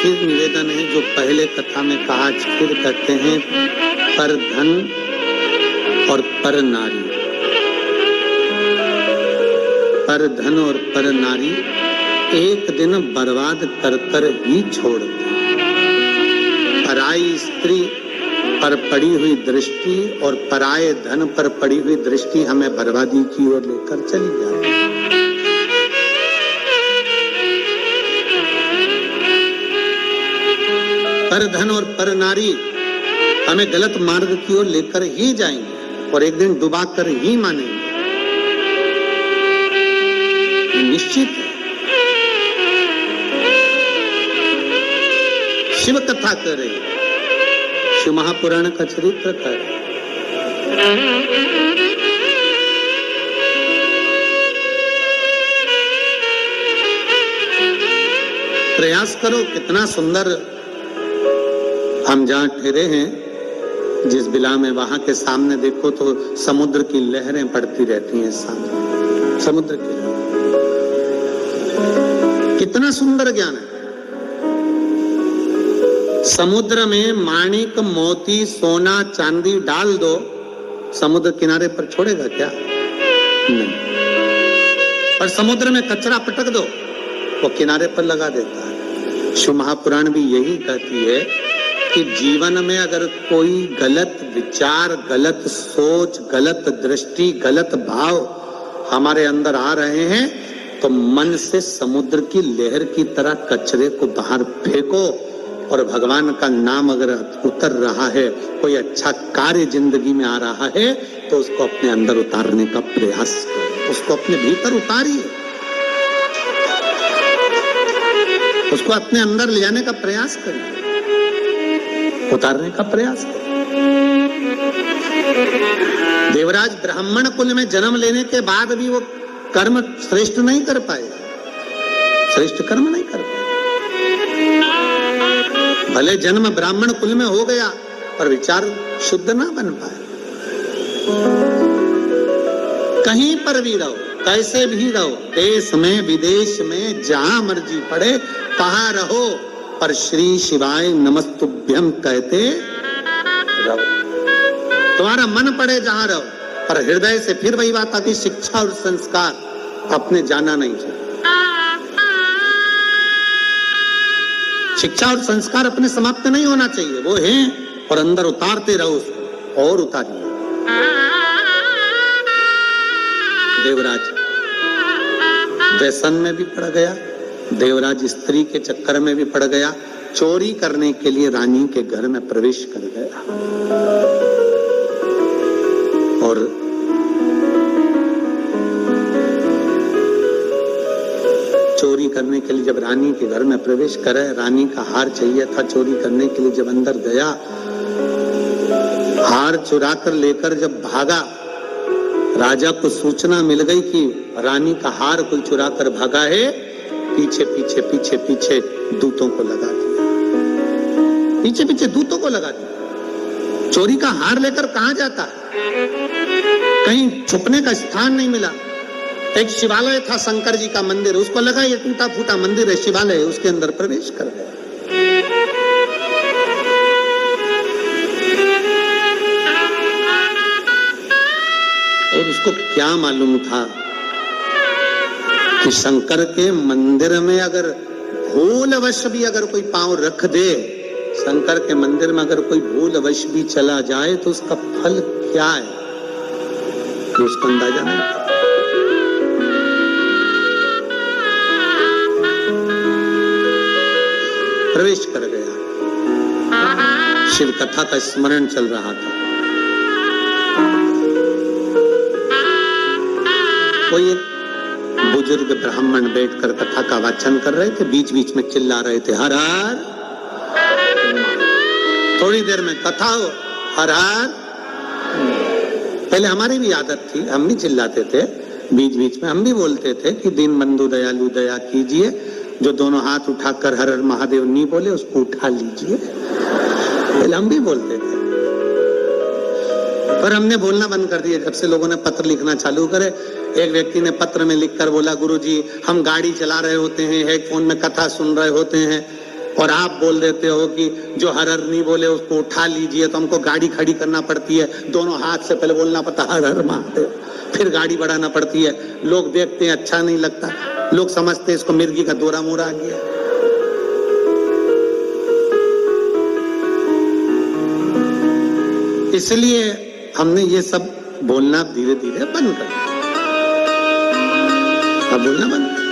फिर निवेदन है जो पहले कथा में कहा, आज फिर कहते हैं, पर धन और पर नारी। पर धन और पर नारी एक दिन बर्बाद कर कर ही छोड़ते। पराई स्त्री पर पड़ी हुई दृष्टि और पराये धन पर पड़ी हुई दृष्टि हमें बर्बादी की ओर लेकर चली जाती। पर धन और पर नारी हमें गलत मार्ग की ओर लेकर ही जाएंगे और एक दिन डुबा कर ही मानेंगे, निश्चित है। शिव कथा कर रहे, शिव महापुराण का चरित्र कर, प्रयास करो। कितना सुंदर हम जहां ठहरे हैं, जिस बिला में, वहां के सामने देखो तो समुद्र की लहरें पड़ती रहती हैं सामने, समुद्र की। कितना सुंदर ज्ञान है। समुद्र में माणिक मोती सोना चांदी डाल दो, समुद्र किनारे पर छोड़ेगा क्या? नहीं। और समुद्र में कचरा पटक दो, वो किनारे पर लगा देता है। शिव महापुराण भी यही कहती है कि जीवन में अगर कोई गलत विचार, गलत सोच, गलत दृष्टि, गलत भाव हमारे अंदर आ रहे हैं तो मन से समुद्र की लहर की तरह कचरे को बाहर फेंको। और भगवान का नाम अगर उतर रहा है, कोई अच्छा कार्य जिंदगी में आ रहा है तो उसको अपने अंदर उतारने का प्रयास करो, उसको अपने भीतर उतारिए, उसको अपने अंदर ले जाने का प्रयास करिए, उतारने का प्रयास करिए। देवराज ब्राह्मण कुल में जन्म लेने के बाद भी वो कर्म श्रेष्ठ नहीं कर पाए, श्रेष्ठ कर्म नहीं कर पाए। भले जन्म ब्राह्मण कुल में हो गया पर विचार शुद्ध ना बन पाए। कहीं पर भी रहो, कैसे भी रहो, देश में विदेश में जहां मर्जी पड़े, कहां रहो, पर श्री शिवाय नमस्तुभ्यम कहते रहो। तुम्हारा मन पड़े जहां रहो, पर हृदय से फिर वही बात आती, शिक्षा और संस्कार अपने जाना नहीं चाहिए। शिक्षा और संस्कार अपने समाप्त नहीं होना चाहिए, वो हैं और अंदर उतारते रहो उसको और उतारिए। देवराज व्यसन में भी पड़ गया, देवराज स्त्री के चक्कर में भी पड़ गया, चोरी करने के लिए रानी के घर में प्रवेश कर गया। और चोरी करने के लिए जब रानी के घर में प्रवेश करे, रानी का हार चाहिए था चोरी करने के लिए, जब अंदर गया, हार चुरा कर लेकर जब भागा, राजा को सूचना मिल गई कि रानी का हार कोई चुरा कर भागा है, पीछे पीछे पीछे पीछे दूतों को लगा दिया, पीछे पीछे दूतों को लगा दिया। चोरी का हार लेकर कहां जाता है? कहीं छुपने का स्थान नहीं मिला। एक शिवालय था, शंकर जी का मंदिर, उसको लगा ये टूटा फूटा मंदिर है, शिवालय है, उसके अंदर प्रवेश कर गया। और उसको क्या मालूम था कि शंकर के मंदिर में अगर भूलवश भी अगर कोई पांव रख दे, शंकर के मंदिर में अगर कोई भूलवश भी चला जाए तो उसका फल क्या है, तो उसका अंदाजा नहीं। प्रवेश कर गया, शिव कथा का स्मरण चल रहा था। कोई बुजुर्ग ब्राह्मण बैठकर कथा का वाचन कर रहे थे, बीच बीच में चिल्ला रहे थे, हर हर। थोड़ी देर में कथा हो, हर हर। पहले हमारी भी आदत थी, हम भी चिल्लाते थे, बीच बीच में हम भी बोलते थे कि दीन बंधु दयालु दया कीजिए, जो दोनों हाथ उठाकर हर हर महादेव नहीं बोले उसको उठा लीजिए, पहले हम भी बोलते थे। पर हमने बोलना बंद कर दिया जब से लोगों ने पत्र लिखना चालू करे। एक व्यक्ति ने पत्र में लिखकर बोला, गुरुजी हम गाड़ी चला रहे होते हैं, हेडफोन में कथा सुन रहे होते हैं, और आप बोल देते हो कि जो हर हर नहीं बोले उसको उठा लीजिए, तो हमको गाड़ी खड़ी करना पड़ती है, दोनों हाथ से पहले बोलना पड़ता हर हर महादेव, फिर गाड़ी बढ़ाना पड़ती है। लोग देखते हैं अच्छा नहीं लगता, लोग समझते हैं इसको मिर्गी का दौरा मोरा आ गया। इसलिए हमने ये सब बोलना धीरे धीरे बंद कर दिया। अब बोलना बंद।